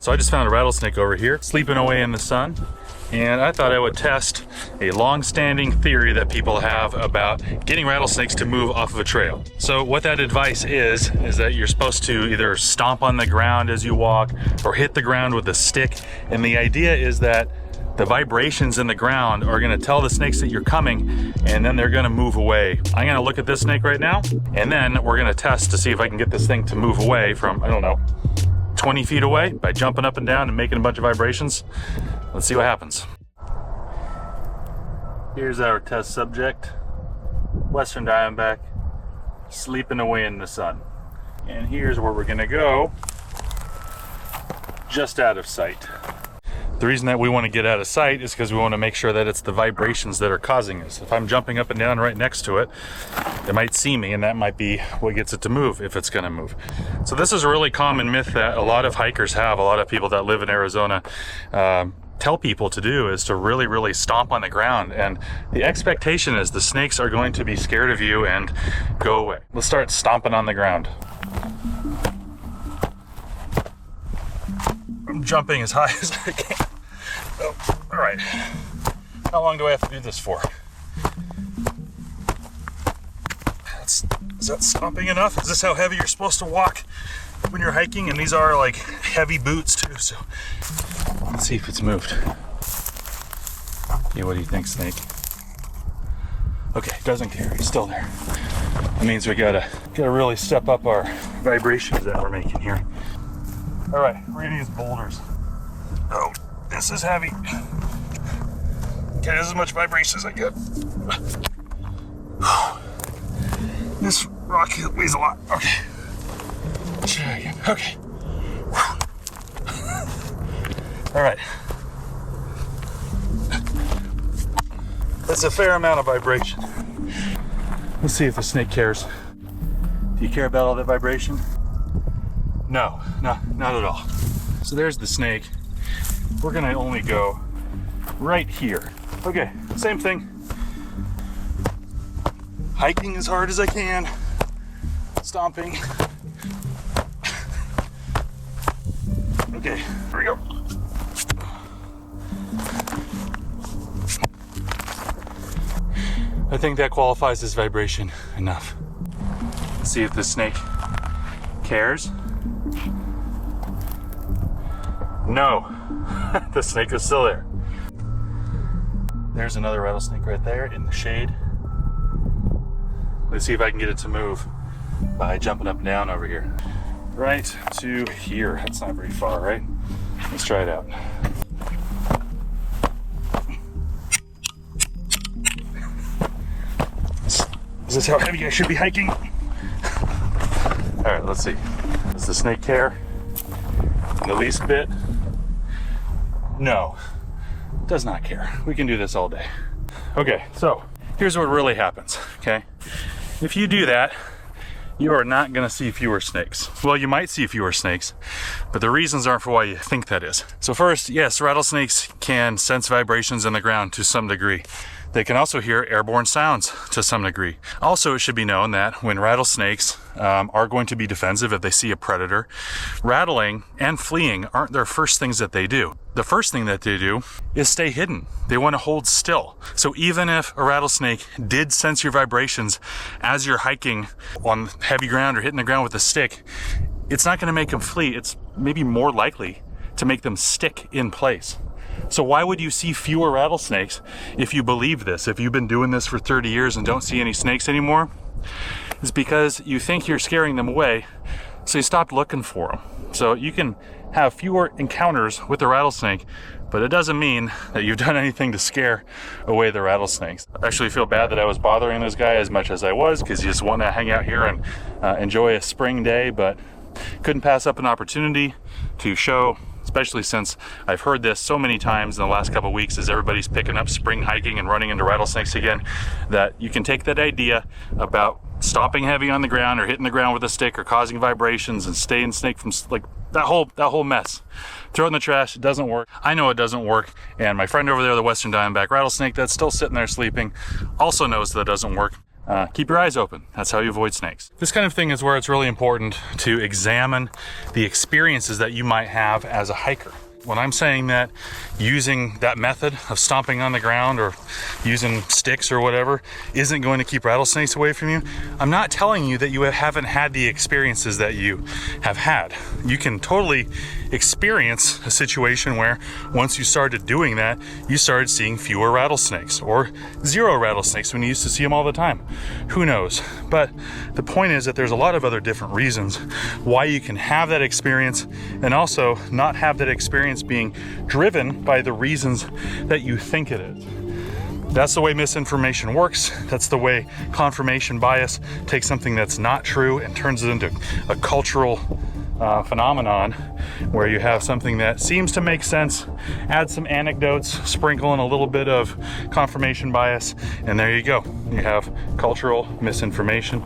So I just found a rattlesnake over here, sleeping away in the sun. And I thought I would test a long-standing theory that people have about getting rattlesnakes to move off of a trail. So what that advice is that you're supposed to either stomp on the ground as you walk or hit the ground with a stick. And the idea is that the vibrations in the ground are gonna tell the snakes that you're coming, and then they're gonna move away. I'm gonna look at this snake right now, and then we're gonna test to see if I can get this thing to move away from, I don't know, 20 feet away by jumping up and down and making a bunch of vibrations. Let's see what happens. Here's our test subject, Western Diamondback, sleeping away in the sun. And here's where we're gonna go, just out of sight. The reason that we want to get out of sight is because we want to make sure that it's the vibrations that are causing this. If I'm jumping up and down right next to it, it might see me, and that might be what gets it to move, if it's going to move. So this is a really common myth that a lot of hikers have, a lot of people that live in Arizona tell people to do, is to really stomp on the ground. And the expectation is the snakes are going to be scared of you and go away. Let's start stomping on the ground. I'm jumping as high as I can. Oh, all right. How long do I have to do this for? Is that stomping enough? Is this how heavy you're supposed to walk when you're hiking? And these are like heavy boots too, so let's see if it's moved. Yeah, what do you think, snake? Okay, doesn't care, it's still there. That means we gotta really step up our vibrations that we're making here. All right, we're gonna use boulders. Oh, this is heavy. Okay, this is as much vibration as I get. This rock weighs a lot. Okay. Try again. Okay. All right. That's a fair amount of vibration. Let's see if the snake cares. Do you care about all that vibration? No, not at all. So there's the snake. We're gonna only go right here. Okay, same thing. Hiking as hard as I can. Stomping. Okay, here we go. I think that qualifies as vibration enough. Let's see if the snake cares. No, the snake is still there. There's another rattlesnake right there in the shade. Let's see if I can get it to move by jumping up and down over here. Right to here. That's not very far, right? Let's try it out. Is this how heavy I should be hiking? All right, let's see. Does the snake care? In the least bit? No, does not care. We can do this all day. Okay, so here's what really happens, okay? If you do that, you are not gonna see fewer snakes. Well, you might see fewer snakes, but the reasons aren't for why you think that is. So first, yes, rattlesnakes can sense vibrations in the ground to some degree. They can also hear airborne sounds to some degree. Also, it should be known that when rattlesnakes are going to be defensive if they see a predator, rattling and fleeing aren't their first things that they do. The first thing that they do is stay hidden. They want to hold still. So even if a rattlesnake did sense your vibrations as you're hiking on heavy ground or hitting the ground with a stick, it's not going to make them flee. It's maybe more likely to make them stick in place. So why would you see fewer rattlesnakes if you believe this? If you've been doing this for 30 years and don't see any snakes anymore, it's because you think you're scaring them away, so you stopped looking for them. So you can have fewer encounters with the rattlesnake, but it doesn't mean that you've done anything to scare away the rattlesnakes. I actually feel bad that I was bothering this guy as much as I was, because he just wanted to hang out here and enjoy a spring day, but couldn't pass up an opportunity to show, especially since I've heard this so many times in the last couple of weeks as everybody's picking up spring hiking and running into rattlesnakes again, that you can take that idea about stomping heavy on the ground or hitting the ground with a stick or causing vibrations and staying snake from, like, that whole mess. Throw it in the trash. It doesn't work. I know it doesn't work, and my friend over there, the Western Diamondback rattlesnake that's still sitting there sleeping, also knows that it doesn't work. keep your eyes open. That's how you avoid snakes. This kind of thing is where it's really important to examine the experiences that you might have as a hiker. When I'm saying that using that method of stomping on the ground or using sticks or whatever isn't going to keep rattlesnakes away from you, I'm not telling you that you haven't had the experiences that you have had. You can totally experience a situation where once you started doing that, you started seeing fewer rattlesnakes or zero rattlesnakes when you used to see them all the time. Who knows? But the point is that there's a lot of other different reasons why you can have that experience and also not have that experience being driven by the reasons that you think it is. That's the way misinformation works. That's the way confirmation bias takes something that's not true and turns it into a cultural phenomenon where you have something that seems to make sense, add some anecdotes, sprinkle in a little bit of confirmation bias, and there you go. You have cultural misinformation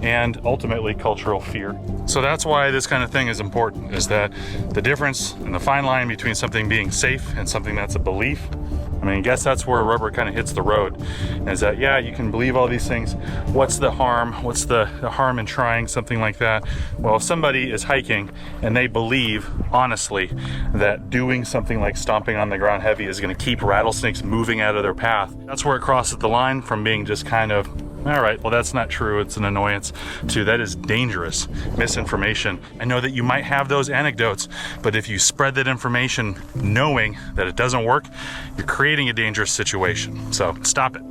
and ultimately cultural fear. So that's why this kind of thing is important, is that the difference and the fine line between something being safe and something that's a belief, I mean, I guess that's where rubber kind of hits the road, is that, yeah, you can believe all these things. What's the harm? What's the harm in trying something like that? Well, if somebody is hiking and they believe, honestly, that doing something like stomping on the ground heavy is going to keep rattlesnakes moving out of their path, that's where it crosses the line from being just kind of, all right, well, that's not true, it's an annoyance, to that is dangerous misinformation. I know that you might have those anecdotes, but if you spread that information knowing that it doesn't work, you're creating a dangerous situation. So stop it.